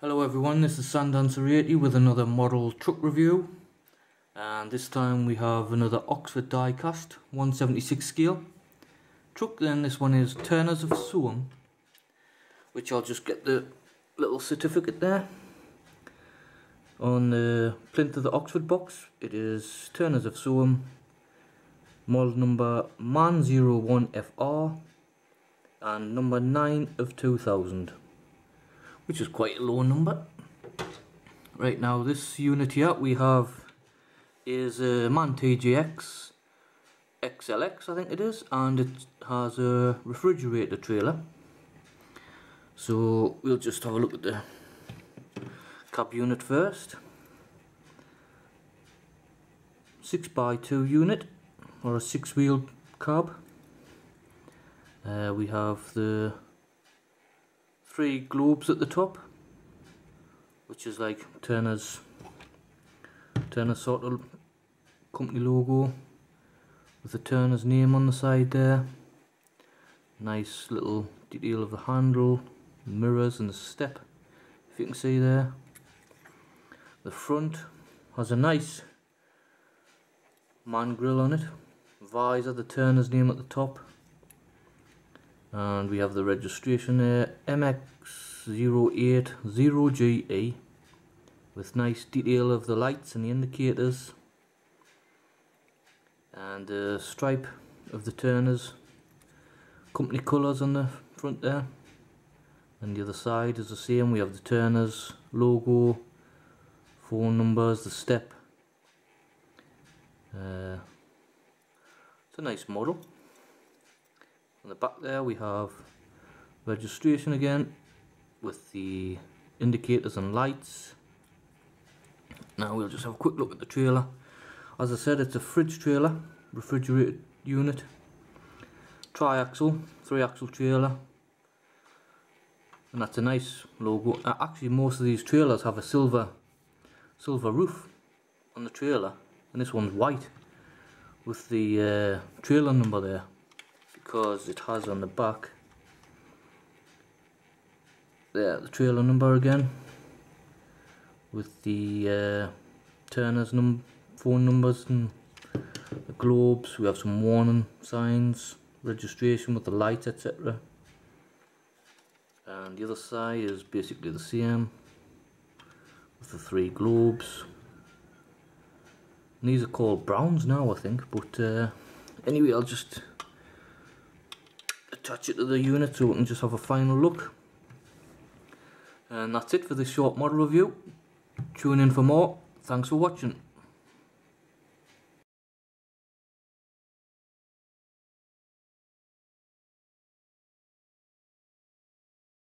Hello everyone, this is Sandancer80 with another model truck review, and this time we have another Oxford Diecast 176 scale truck. Then this one is Turners of Soham, which I'll just get the little certificate there on the plinth of the Oxford box. It is Turners of Soham, model number MAN01FR and number 9 of 2000. Which is quite a low number. Right now, this unit here we have is a MAN TGX XLX, I think it is, and it has a refrigerator trailer. So we'll just have a look at the cab unit first. 6x2 unit, or a 6-wheel cab. We have the 3 globes at the top, which is like Turner's sort of company logo with the Turner's name on the side there. Nice little detail of the handle, mirrors and the step, if you can see there. The front has a nice man grille on it, visor, the Turner's name at the top. And we have the registration there, MX080GE, with nice detail of the lights and the indicators, and the stripe of the Turners company colours on the front there. And the other side is the same, we have the Turners logo, phone numbers, the step. It's a nice model. On the back there we have registration again with the indicators and lights. Now we'll just have a quick look at the trailer. As I said, it's a fridge trailer, refrigerated unit, tri-axle, 3-axle trailer, and that's a nice logo. Actually, most of these trailers have a silver roof on the trailer, and this one's white with the trailer number there, because it has on the back there the trailer number again with the Turner's phone numbers and the globes. We have some warning signs, registration with the lights, etc. And the other side is basically the same with the 3 globes. And these are called browns now, I think, but anyway, I'll just attach it to the unit so we can just have a final look. And that's it for this short model review. Tune in for more. Thanks for watching.